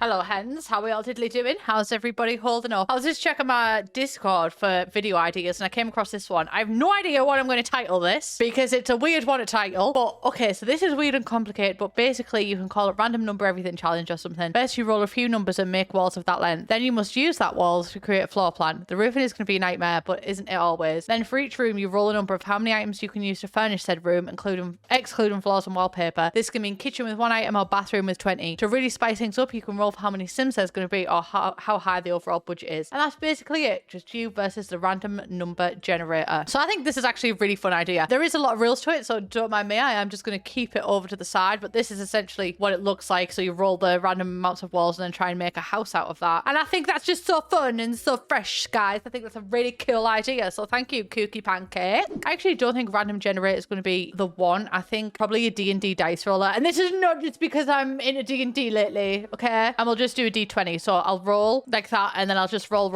Hello hens, how are we all diddly doing? How's everybody holding up? I was just checking my Discord for video ideas and I came across this one. I have no idea what I'm going to title this because it's a weird one to title. But okay, so this is weird and complicated, but basically you can call it random number everything challenge or something. First you roll a few numbers and make walls of that length. Then you must use that walls to create a floor plan. The roofing is going to be a nightmare, but isn't it always? Then for each room you roll a number of how many items you can use to furnish said room, excluding floors and wallpaper. This can mean kitchen with 1 item or bathroom with 20. To really spice things up, you can roll for how many Sims there's going to be or how high the overall budget is. And that's basically it. Just you versus the random number generator. So I think this is actually a really fun idea. There is a lot of rules to it, so don't mind me. I am just going to keep it over to the side, but this is essentially what it looks like. So you roll the random amounts of walls and then try and make a house out of that. And I think that's just so fun and so fresh, guys. I think that's a really cool idea. So thank you, Kooky Pancake. I actually don't think random generator is going to be the one. I think probably a D&D dice roller. And this is not just because I'm into D&D lately, okay? And we'll just do a D20. So I'll roll like that and then I'll just roll.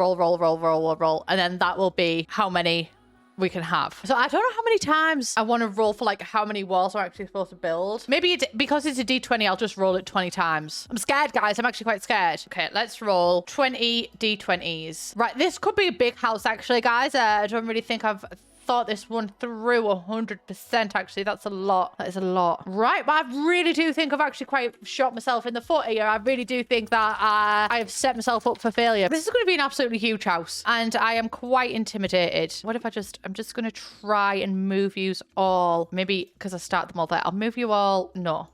And then that will be how many we can have. So I don't know how many times I want to roll for like how many walls I'm actually supposed to build. Maybe because it's a D20, I'll just roll it 20 times. I'm scared, guys. I'm actually quite scared. Okay, let's roll 20 D20s. Right, this could be a big house actually, guys. I don't really think I've thought this one through 100%. Actually, that's a lot. That is a lot. Right, but I really do think I've actually quite shot myself in the foot here. I really do think that I have set myself up for failure. This is going to be an absolutely huge house and I am quite intimidated. What if I'm just going to try and move you all, maybe because I start them all there. I'll move you all. No,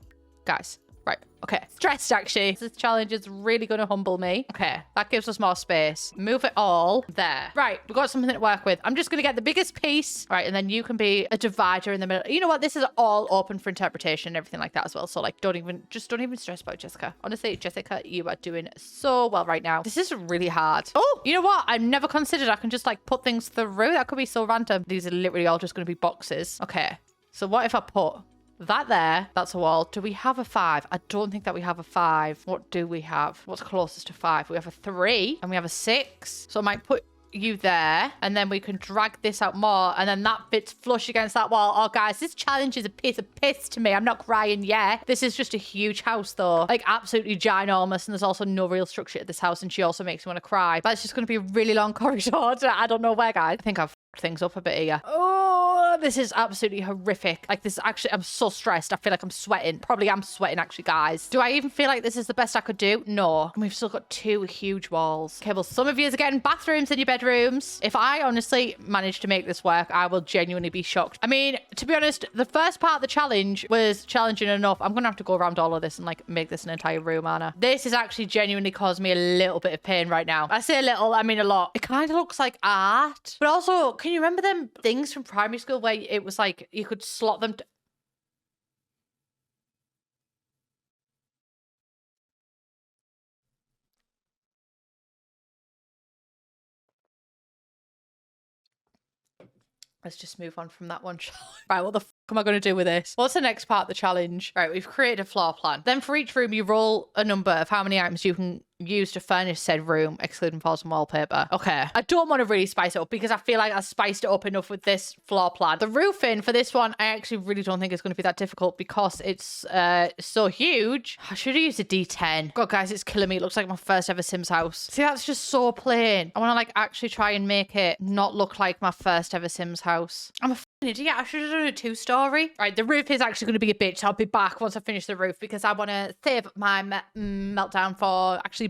guys. Right. Okay. Stressed, actually. This challenge is really going to humble me. Okay. That gives us more space. Move it all there. Right. We've got something to work with. I'm just going to get the biggest piece. Right. And then you can be a divider in the middle. You know what? This is all open for interpretation and everything like that as well. So like, don't even stress about Jessica. Honestly, Jessica, you are doing so well right now. This is really hard. Oh, you know what? I've never considered I can just like put things through. That could be so random. These are literally all just going to be boxes. Okay. So what if I put that there? That's a wall. Do we have a 5? I don't think that we have a 5. What do we have? What's closest to 5? We have a 3 and we have a 6. So I might put you there and then we can drag this out more and then that fits flush against that wall. Oh guys, this challenge is a piece of piss to me. I'm not crying yet. This is just a huge house though, like absolutely ginormous, and there's also no real structure to this house and she also makes me want to cry. But it's just going to be a really long corridor to I don't know where, guys. I think I've things up a bit here. Oh, this is absolutely horrific. Like this actually, I'm so stressed. I feel like I'm sweating. Probably am sweating actually, guys. Do I even feel like this is the best I could do? No. And we've still got 2 huge walls. Okay, well, some of you are getting bathrooms in your bedrooms. If I honestly manage to make this work, I will genuinely be shocked. I mean, to be honest, the first part of the challenge was challenging enough. I'm gonna have to go around all of this and like make this an entire room, Anna. This is actually genuinely causing me a little bit of pain right now. I say a little, I mean a lot. It kind of looks like art, but also, can you remember them things from primary school where it was like you could slot them Let's just move on from that one. Right, what the f am I going to do with this? What's the next part of the challenge? Right, we've created a floor plan. Then for each room, you roll a number of how many items you can use to furnish said room, excluding floors and wallpaper. Okay. I don't want to really spice it up because I feel like I spiced it up enough with this floor plan. The roofing for this one, I actually really don't think it's going to be that difficult because it's so huge. I should have used a D10. God, guys, it's killing me. It looks like my first ever Sims house. See, that's just so plain. I want to like actually try and make it not look like my first ever Sims house. I'm a f***ing idiot. I should have done a 2-story. Right, the roof is actually going to be a bitch. I'll be back once I finish the roof because I want to save my meltdown for actually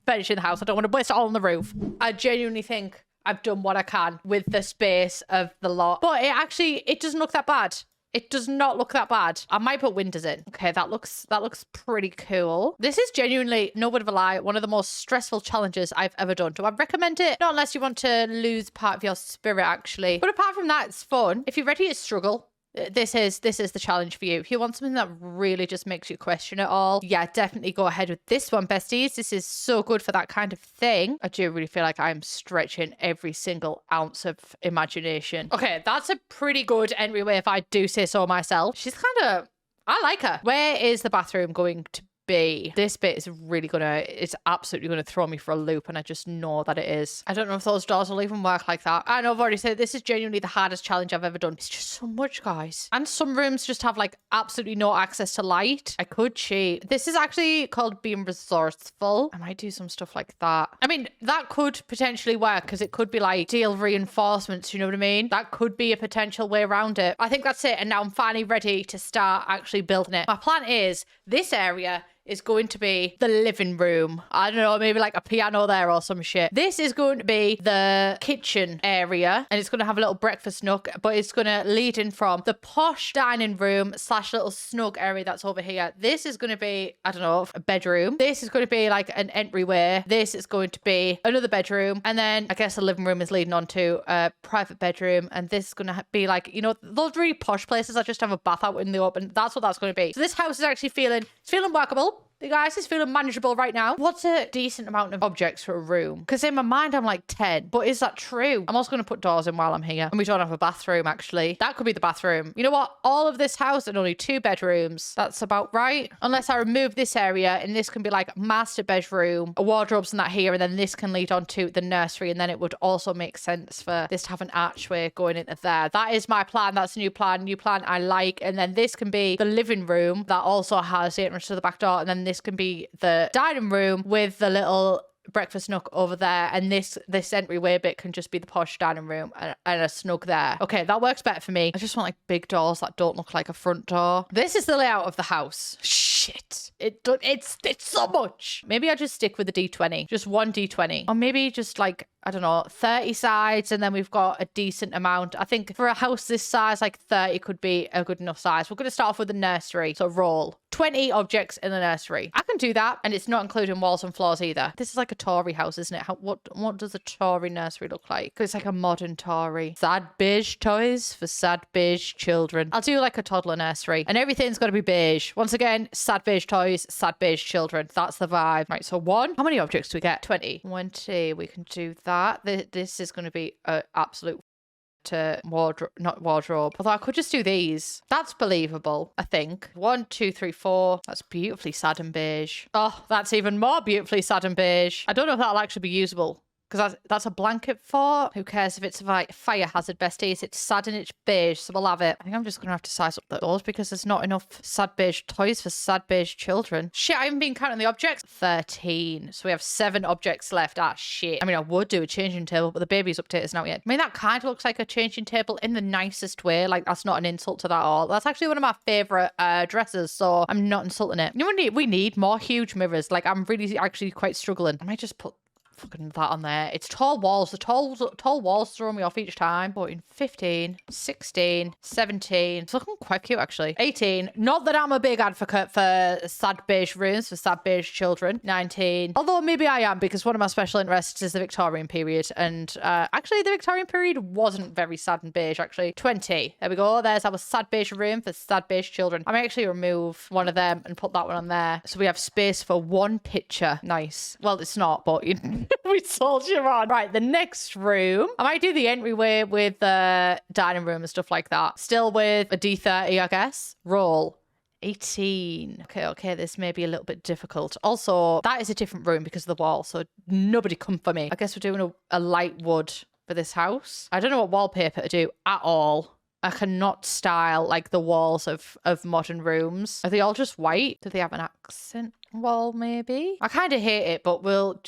finishing the house. I don't want to waste it all on the roof. I genuinely think I've done what I can with the space of the lot. But it doesn't look that bad. It does not look that bad. I might put windows in. Okay, that looks pretty cool. This is genuinely, no word of a lie, one of the most stressful challenges I've ever done. Do I recommend it? Not unless you want to lose part of your spirit, actually. But apart from that, it's fun. If you're ready to struggle, this is the challenge for you. If you want something that really just makes you question it all, yeah, definitely go ahead with this one, besties. This is so good for that kind of thing. I do really feel like I'm stretching every single ounce of imagination. Okay, that's a pretty good entryway if I do say so myself. She's kind of, I like her. Where is the bathroom going to be. This bit is really it's absolutely gonna throw me for a loop, and I just know that it is. I don't know if those doors will even work like that. I know I've already said this is genuinely the hardest challenge I've ever done. It's just so much, guys. And some rooms just have like absolutely no access to light. I could cheat. This is actually called being resourceful. I might do some stuff like that. I mean, that could potentially work because it could be like steel reinforcements, you know what I mean? That could be a potential way around it. I think that's it. And now I'm finally ready to start actually building it. My plan is this area is going to be the living room. I don't know, maybe like a piano there or some shit. This is going to be the kitchen area, and it's going to have a little breakfast nook, but it's going to lead in from the posh dining room / little snug area that's over here. This is going to be, I don't know, a bedroom. This is going to be like an entryway. This is going to be another bedroom. And then I guess the living room is leading on to a private bedroom. And this is going to be like, you know, those really posh places that just have a bath out in the open. That's what that's going to be. So this house is actually feeling workable. The guys is feeling manageable right now. What's a decent amount of objects for a room? Because in my mind, I'm like 10. But is that true? I'm also going to put doors in while I'm here. And we don't have a bathroom, actually. That could be the bathroom. You know what? All of this house and only 2 bedrooms. That's about right. Unless I remove this area, and this can be like master bedroom, wardrobes and that here. And then this can lead on to the nursery. And then it would also make sense for this to have an archway going into there. That is my plan. That's a new plan. New plan I like. And then this can be the living room that also has the entrance to the back door. And then this can be the dining room with the little breakfast nook over there, and this entryway bit can just be the posh dining room and a snug there. Okay, that works better for me. I just want like big doors that don't look like a front door. This is the layout of the house. Shit, it's so much. Maybe I just stick with the D20, just one D20, or maybe just like, I don't know, 30 sides, and then we've got a decent amount. I think for a house this size, like 30 could be a good enough size. We're going to start off with the nursery. So roll 20 objects in the nursery. I can do that, and it's not including walls and floors either. This is like a Tory house, isn't it? What does a Tory nursery look like? Because it's like a modern Tory. Sad beige toys for sad beige children. I'll do like a toddler nursery, and everything's got to be beige. Once again, sad beige toys, sad beige children. That's the vibe. Right, so 1. How many objects do we get? 20. 20. We can do that. This is going to be an absolute to wardrobe, not wardrobe. Although I could just do these. That's believable, I think. 1, 2, 3, 4. That's beautifully sad and beige. Oh, that's even more beautifully sad and beige. I don't know if that'll actually be usable. Because that's a blanket for. Who cares if it's a fire hazard, besties? It's sad and it's beige, so we'll have it. I think I'm just going to have to size up those because there's not enough sad beige toys for sad beige children. Shit, I haven't been counting the objects. 13. So we have 7 objects left. Ah, shit. I mean, I would do a changing table, but the baby's upstairs now yet. I mean, that kind of looks like a changing table in the nicest way. Like, that's not an insult to that at all. That's actually one of my favourite dresses, so I'm not insulting it. You know, we need more huge mirrors. Like, I'm really actually quite struggling. I might just put fucking that on there. It's tall walls. The tall walls throw me off each time. 14, 15, 16, 17. It's looking quite cute, actually. 18. Not that I'm a big advocate for sad beige rooms for sad beige children. 19. Although maybe I am, because one of my special interests is the Victorian period. And actually, the Victorian period wasn't very sad and beige, actually. 20. There we go. There's our sad beige room for sad beige children. I might actually remove one of them and put that one on there. So we have space for 1 picture. Nice. Well, it's not, but we soldier on. Right, the next room. I might do the entryway with the dining room and stuff like that. Still with a D30, I guess. Roll. 18. Okay, this may be a little bit difficult. Also, that is a different room because of the wall, so nobody come for me. I guess we're doing a light wood for this house. I don't know what wallpaper to do at all. I cannot style like the walls of modern rooms. Are they all just white? Do they have an accent wall maybe? I kind of hate it, but we'll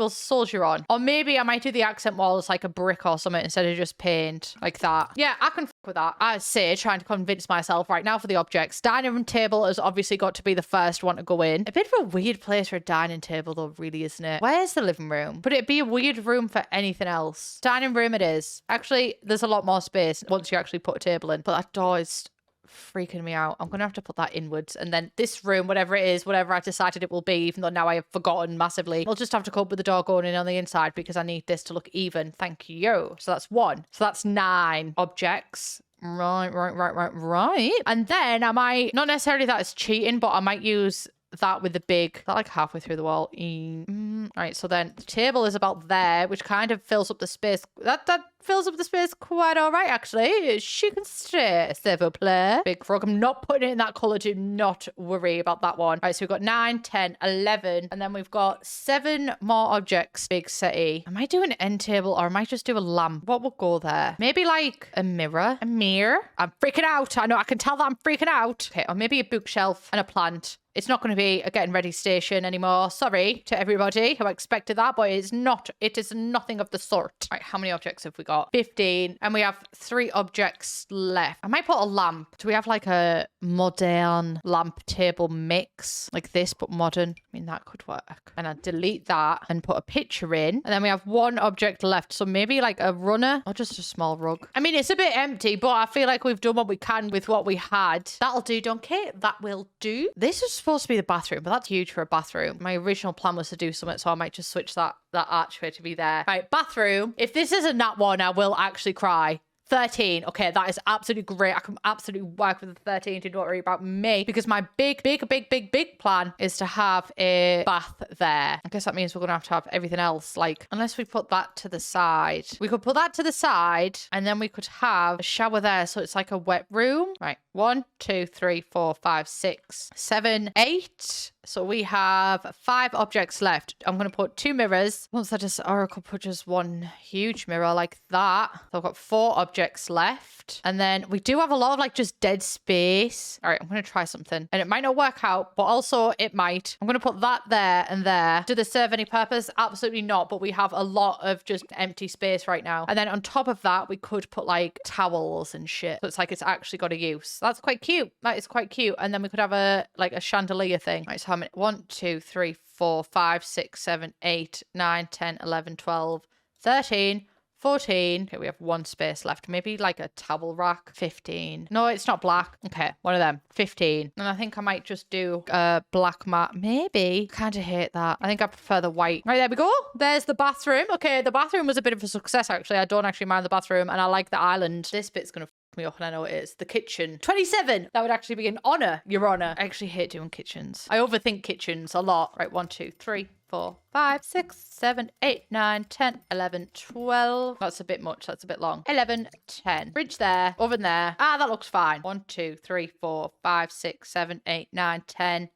soldier on. Or maybe I might do the accent wall as like a brick or something instead of just paint like that. Yeah, I can fuck with that. I say trying to convince myself right now for the objects. Dining room table has obviously got to be the first one to go in. A bit of a weird place for a dining table though, really, isn't it? Where's the living room? But it'd be a weird room for anything else. Dining room it is. Actually, there's a lot more space once you actually put a table in. But that door is freaking me out. I'm gonna have to put that inwards, and then this room, whatever it is, whatever I decided it will be, even though now I have forgotten massively, I'll just have to cope with the door going in on the inside because I need this to look even. Thank you. So that's 1. So that's 9 objects. Right. And then I might, not necessarily that is cheating, but I might use that with the big, is that like halfway through the wall? Right, so then the table is about there, which kind of fills up the space. That fills up the space quite all right, actually. She can stay, s'il vous plaît. Big frog. I'm not putting it in that colour. Do not worry about that one. Right, so we've got 9, 10, 11, and then we've got 7 more objects. Big settee. Am I doing an end table or am I just do a lamp? What will go there? Maybe like a mirror. A mirror. I'm freaking out. I know. I can tell that I'm freaking out. Okay, or maybe a bookshelf and a plant. It's not going to be a getting ready station anymore. Sorry to everybody who expected that, but it's not. It is nothing of the sort. Right, how many objects have we got? 15. And we have 3 objects left. I might put a lamp. Do we have like a modern lamp table mix? Like this, but modern? I mean, that could work. And I'll delete that and put a picture in. And then we have 1 object left. So maybe like a runner or just a small rug. I mean, it's a bit empty, but I feel like we've done what we can with what we had. That'll do, donkey. That will do. This is supposed to be the bathroom, but that's huge for a bathroom. My original plan was to do something, so I might just switch that archway to be there. Right, bathroom. If this isn't that one, I will actually cry. 13. Okay, that is absolutely great. I can absolutely work with the 13. Do not worry about me, because my big plan is to have a bath there. I guess that means we're going to have everything else, like, unless we put that to the side. We could put that to the side, and then we could have a shower there, so it's like a wet room. Right, 1, 2, 3, 4, 5, 6, 7, 8. So we have 5 objects left. I'm going to put 2 mirrors. Once I just, or I could put just 1 huge mirror like that. So I've got 4 objects left. And then we do have a lot of like just dead space. All right, I'm going to try something. And it might not work out, but also it might. I'm going to put that there and there. Do they serve any purpose? Absolutely not. But we have a lot of just empty space right now. And then on top of that, we could put like towels and shit. So it's like it's actually got a use. That's quite cute. That is quite cute. And then we could have a like a chandelier thing. Right, so how many? 1, 2, 3, 4, 5, 6, 7, 8, 9, 10, 11, 12, 13, 14. Okay, we have 1 space left. Maybe like a towel rack. 15. No, it's not black. Okay, one of them. 15. And I think I might just do a black mat. Maybe. Kind of hate that. I think I prefer the white. Right, there we go. There's the bathroom. Okay, the bathroom was a bit of a success, actually. I don't actually mind the bathroom, and I like the island. This bit's going to me up, and I know it is. The kitchen. 27. That would actually be an honor, Your Honor. I actually hate doing kitchens. I overthink kitchens a lot. Right, 1, 2, 3, 4, 5, 6, 7, 8, 9, 10, 11, 12. That's a bit much. That's a bit long. 11, 10. Fridge there. Oven there. Ah, that looks fine. 1, 2, 3, 4, 5, 6, 7, 8, 9, 10.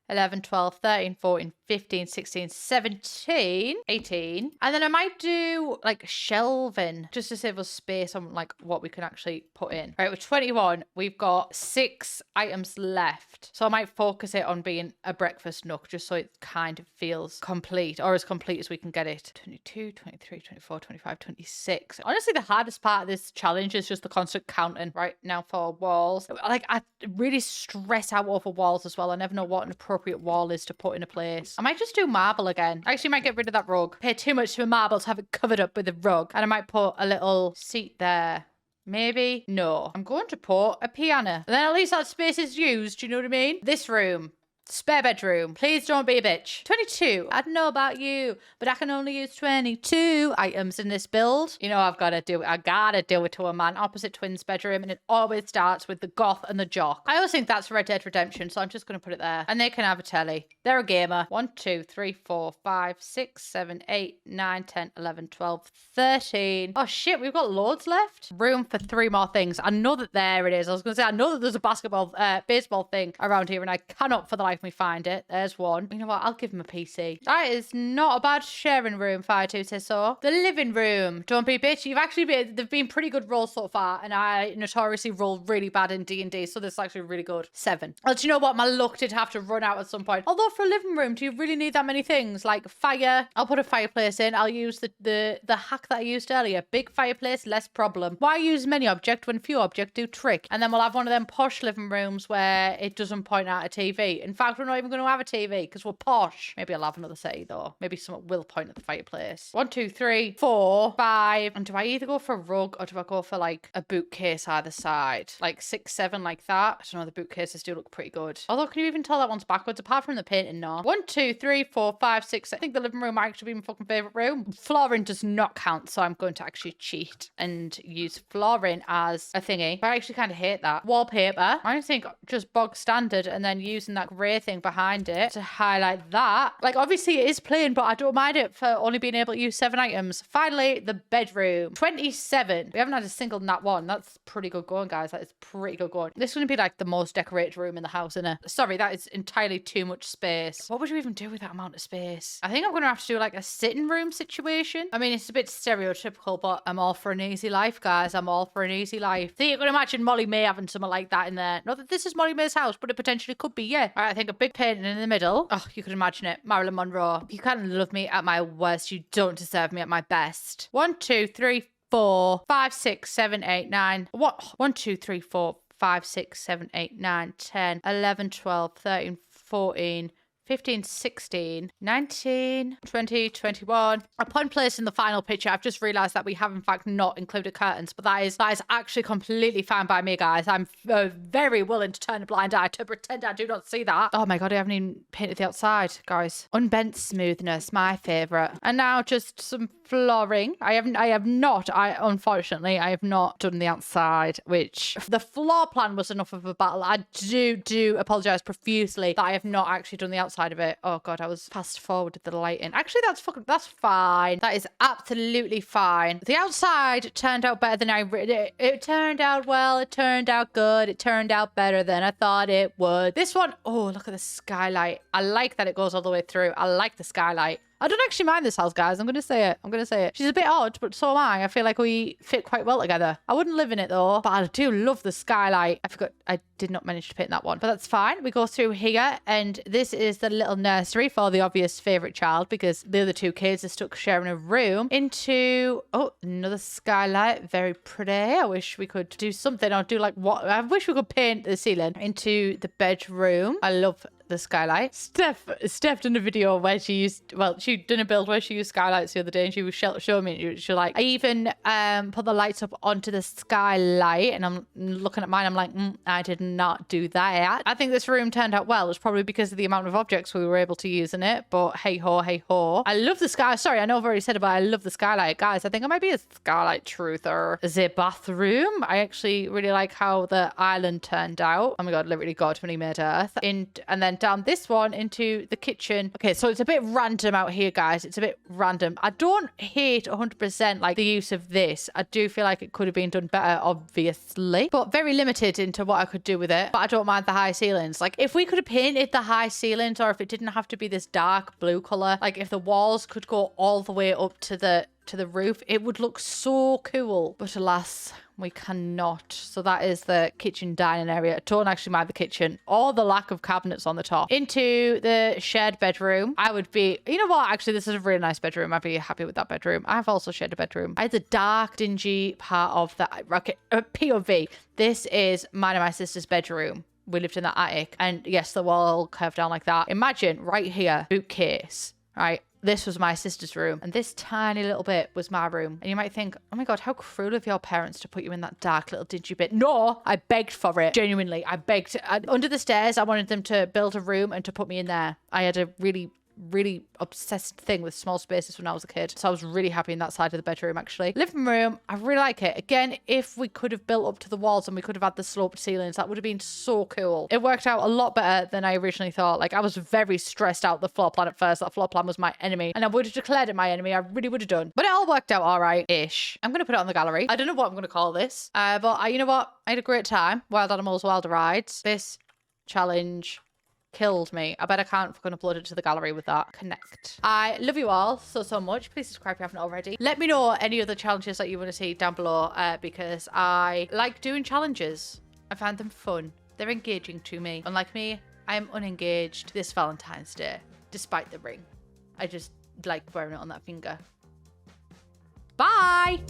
11, 12, 13, 14, 15, 16, 17, 18. And then I might do like shelving just to save us space on like what we can actually put in. Right, with 21, we've got 6 items left. So I might focus it on being a breakfast nook just so it kind of feels complete, or as complete as we can get it. 22, 23, 24, 25, 26. Honestly, the hardest part of this challenge is just the constant counting. Right now for walls. Like I really stress out over walls as well. I never know what an appropriate wall is to put in a place. I might just do marble again. I actually might get rid of that rug. Pay too much to a marble to have it covered up with a rug. And I might put a little seat there. Maybe. No. I'm going to put a piano. And then at least that space is used. Do you know what I mean? This room. Spare bedroom. Please don't be a bitch. 22. I don't know about you, but I can only use 22 items in this build. You know, I've got to do it. I gotta do it to a man. Opposite twins bedroom, and it always starts with the goth and the jock. I always think that's Red Dead Redemption, so I'm just going to put it there. And they can have a telly. They're a gamer. 1, 2, 3, 4, 5, 6, 7, 8, 9, 10, 11, 12, 13. Oh shit, we've got loads left. Room for 3 more things. I know that there it is. I was going to say, I know that there's a baseball thing around here, and I cannot for the life of me find it. There's one. You know what? I'll give him a PC. That is not a bad sharing room, Fire2 says so. The living room. Don't be a bitch. They've been pretty good rolls so far, and I notoriously roll really bad in D&D, so this is actually really good. 7. Well, do you know what? My luck did have to run out at some point. Although for a living room, do you really need that many things? Like fire. I'll put a fireplace in. I'll use the hack that I used earlier. Big fireplace, less problem. Why use many object when few object do trick? And then we'll have one of them posh living rooms where it doesn't point out a TV. In fact, we're not even going to have a TV because we're posh. Maybe I'll have another settee though. Maybe someone will point at the fireplace. 1, 2, 3, 4, 5. And do I either go for a rug or do I go for like a bookcase either side? Like 6, 7 like that. I don't know. The bookcases do look pretty good. Although, can you even tell that one's backwards apart from the painting? No. 1, 2, 3, 4, 5, 6. I think the living room might actually be my fucking favorite room. Flooring does not count, so I'm going to actually cheat and use flooring as a thingy. But I actually kind of hate that. Wallpaper. I think just bog standard, and then using that grey thing behind it to highlight that. Like, obviously it is plain, but I don't mind it for only being able to use 7 items. Finally, the bedroom. 27. We haven't had a single nat one. That's pretty good going, guys. That is pretty good going. This is going to be like the most decorated room in the house, isn't it? Sorry, that is entirely too much space. What would you even do with that amount of space? I think I'm going to have to do like a sitting room situation. I mean, it's a bit stereotypical, but I'm all for an easy life, guys. I'm all for an easy life. So you can imagine Molly May having something like that in there. Not that this is Molly May's house, but it potentially could be, yeah. All right, I think a big painting in the middle. Oh, you can imagine it. Marilyn Monroe. You can't love me at my worst. You don't deserve me at my best. 1, 2, 3, 4, 5, 6, 7, 8, 9. What? 1, 2, 3, 4, 5, 6, 7, 8, 9, 10, 11, 12, 13, 14, 15, 16, 19, 20, 21. Upon placing the final picture, I've just realised that we have in fact not included curtains, but that is actually completely fine by me, guys. I'm very willing to turn a blind eye to pretend I do not see that. Oh my god, I haven't even painted the outside, guys. Unbent smoothness, my favourite. And now just some flooring. Unfortunately, I have not done the outside, which the floor plan was enough of a battle. I do apologise profusely that I have not actually done the outside of it. Oh god, I was fast forward with the lighting. Actually, that's fine. That is absolutely fine. The outside turned out better than it turned out well. It turned out good. It turned out better than I thought it would. This one, oh, look at the skylight. I like that it goes all the way through. I like the skylight. I don't actually mind this house, guys. I'm going to say it. She's a bit odd, but so am I. I feel like we fit quite well together. I wouldn't live in it, though. But I do love the skylight. I forgot. I did not manage to paint that one. But that's fine. We go through here, and this is the little nursery for the obvious favourite child, because the other two kids are stuck sharing a room. Into, oh, another skylight. Very pretty. I wish we could do something or do like what. I wish we could paint the ceiling. Into the bedroom. I love the skylight. Steph done a video where she done a build where she used skylights the other day, and she was showing me, she was like, I even put the lights up onto the skylight, and I'm looking at mine, I'm like, I did not do that. I think this room turned out well. It's probably because of the amount of objects we were able to use in it, but hey ho. I love the sky. Sorry, I know I've already said it, but I love the skylight, guys. I think I might be a skylight truther. The bathroom, I actually really like how the island turned out. Oh my god, literally God when he made Earth. And then down this one into the kitchen. Okay, so it's a bit random out here, guys. It's a bit random. I don't hate 100% like the use of this. I do feel like it could have been done better, obviously, but very limited into what I could do with it. But I don't mind the high ceilings. Like, if we could have painted the high ceilings, or if it didn't have to be this dark blue color, like if the walls could go all the way up to the roof, it would look so cool. But alas, we cannot. So that is the kitchen dining area. I don't actually mind the kitchen or the lack of cabinets on the top. Into the shared bedroom. I would be, you know what, actually this is a really nice bedroom. I'd be happy with that bedroom. I've also shared a bedroom. I had the dark dingy part of that. Okay, POV. This is mine and my sister's bedroom. We lived in that attic, and yes, the wall curved down like that. Imagine right here, bookcase, right? This was my sister's room, and this tiny little bit was my room. And you might think, oh my god, how cruel of your parents to put you in that dark little dingy bit. No, I begged for it. Genuinely, I begged. Under the stairs, I wanted them to build a room and to put me in there. I had a really obsessed thing with small spaces when I was a kid, so I was really happy in that side of the bedroom. Actually, living room, I really like it. Again, if we could have built up to the walls and we could have had the sloped ceilings, that would have been so cool. It worked out a lot better than I originally thought. Like, I was very stressed out the floor plan at first. That floor plan was my enemy, and I would have declared it my enemy. I really would have done, but it all worked out all right ish. I'm gonna put it on the gallery. I don't know what I'm gonna call this, but you know what, I had a great time. Wild Animals Wild Rides. This challenge killed me. I bet I can't fucking upload it to the gallery with that. Connect. I love you all so much. Please subscribe if you haven't already. Let me know any other challenges that you want to see down below, because I like doing challenges. I find them fun. They're engaging to me. Unlike me, I am unengaged this Valentine's Day, despite the ring. I just like wearing it on that finger. Bye!